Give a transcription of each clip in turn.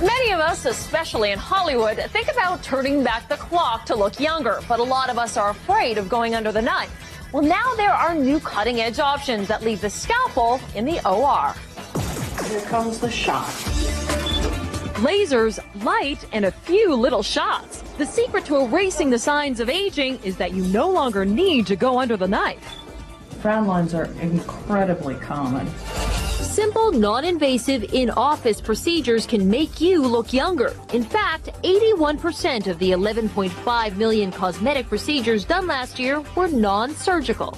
Many of us, especially in Hollywood, think about turning back the clock to look younger, but a lot of us are afraid of going under the knife. Well, now there are new cutting-edge options that leave the scalpel in the OR. Here comes the shot. Lasers, light, and a few little shots. The secret to erasing the signs of aging is that you no longer need to go under the knife. Frown lines are incredibly common. Simple, non-invasive, in-office procedures can make you look younger. In fact, 81% of the 11.5 million cosmetic procedures done last year were non-surgical.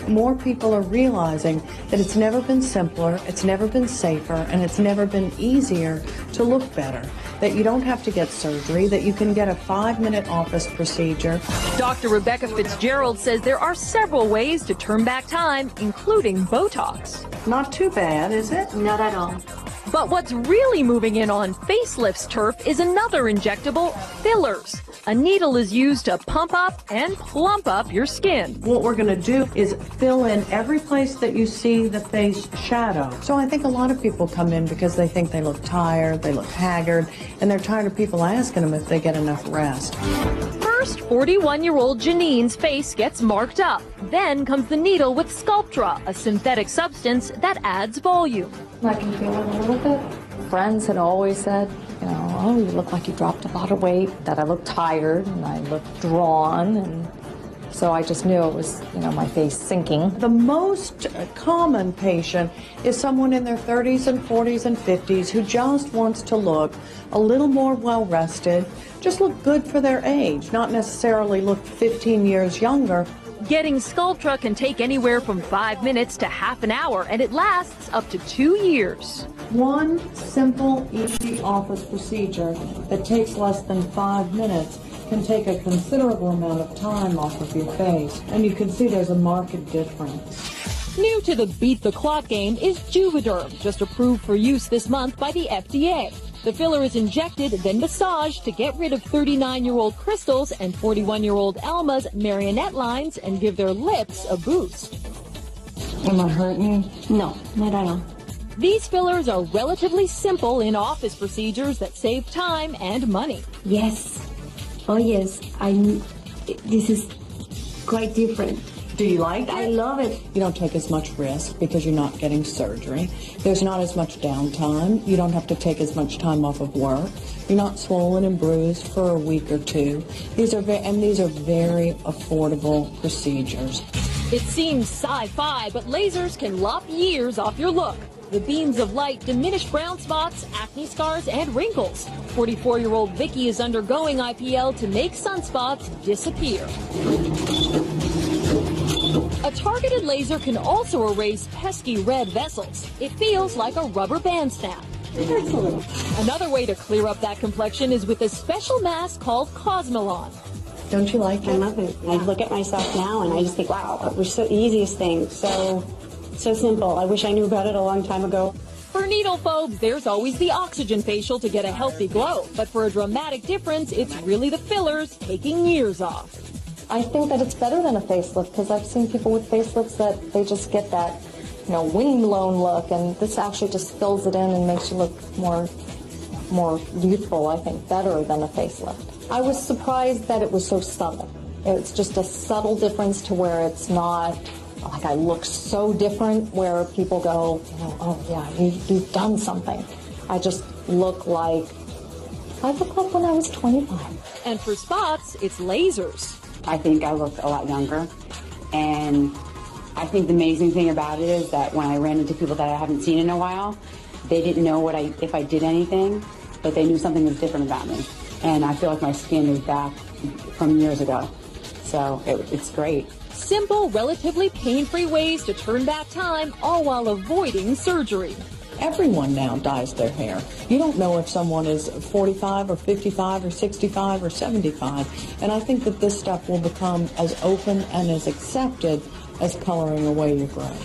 More people are realizing that it's never been simpler, it's never been safer, and it's never been easier to look better. That you don't have to get surgery, that you can get a 5-minute office procedure. Dr. Rebecca Fitzgerald says there are several ways to turn back time, including Botox. Not too bad, is it? Not at all. But what's really moving in on facelifts turf is another injectable, fillers. A needle is used to pump up and plump up your skin. What we're going to do is fill in every place that you see the face shadow. So I think a lot of people come in because they think they look tired, they look haggard, and they're tired of people asking them if they get enough rest. First, 41-year-old Janine's face gets marked up. Then comes the needle with Sculptra, a synthetic substance that adds volume. I can feel it a little bit. Friends had always said, you know, oh, you look like you dropped a lot of weight, that I look tired and I look drawn, and so I just knew it was, you know, my face sinking. The most common patient is someone in their 30s and 40s and 50s who just wants to look a little more well-rested, just look good for their age, not necessarily look 15 years younger. Getting Sculptra can take anywhere from 5 minutes to half an hour, and it lasts up to 2 years. One simple, easy office procedure that takes less than 5 minutes can take a considerable amount of time off of your face, and you can see there's a marked difference. New to the beat the clock game is Juvederm, just approved for use this month by the FDA. The filler is injected, then massaged to get rid of 39-year-old Crystal's and 41-year-old Alma's marionette lines and give their lips a boost. Am I hurting you? No, not at all. These fillers are relatively simple in-office procedures that save time and money. Yes. Oh, yes. This is quite different. Do you like it? I love it. You don't take as much risk because you're not getting surgery. There's not as much downtime. You don't have to take as much time off of work. You're not swollen and bruised for a week or two. These are very affordable procedures. It seems sci-fi, but lasers can lop years off your look. The beams of light diminish brown spots, acne scars, and wrinkles. 44-year-old Vicky is undergoing IPL to make sunspots disappear. A targeted laser can also erase pesky red vessels. It feels like a rubber band snap. It hurts a little. Another way to clear up that complexion is with a special mask called Cosmelon. Don't you like it? I love it. I look at myself now and I just think, wow, it was the easiest thing. So simple. I wish I knew about it a long time ago. For needle phobes, there's always the oxygen facial to get a healthy glow. But for a dramatic difference, it's really the fillers taking years off. I think that it's better than a facelift because I've seen people with facelifts that they just get that, you know, wind-blown look, and this actually just fills it in and makes you look more youthful, I think, better than a facelift. I was surprised that it was so subtle. It's just a subtle difference to where it's not like I look so different where people go, you know, oh yeah, you've done something. I just look like when I was 25. And for spots, it's lasers. I think I look a lot younger, and I think the amazing thing about it is that when I ran into people that I haven't seen in a while, they didn't know if I did anything, but they knew something was different about me. And I feel like my skin is back from years ago. So it's great. Simple, relatively pain-free ways to turn back time, all while avoiding surgery. Everyone now dyes their hair. You don't know if someone is 45 or 55 or 65 or 75. And I think that this stuff will become as open and as accepted as coloring away your gray.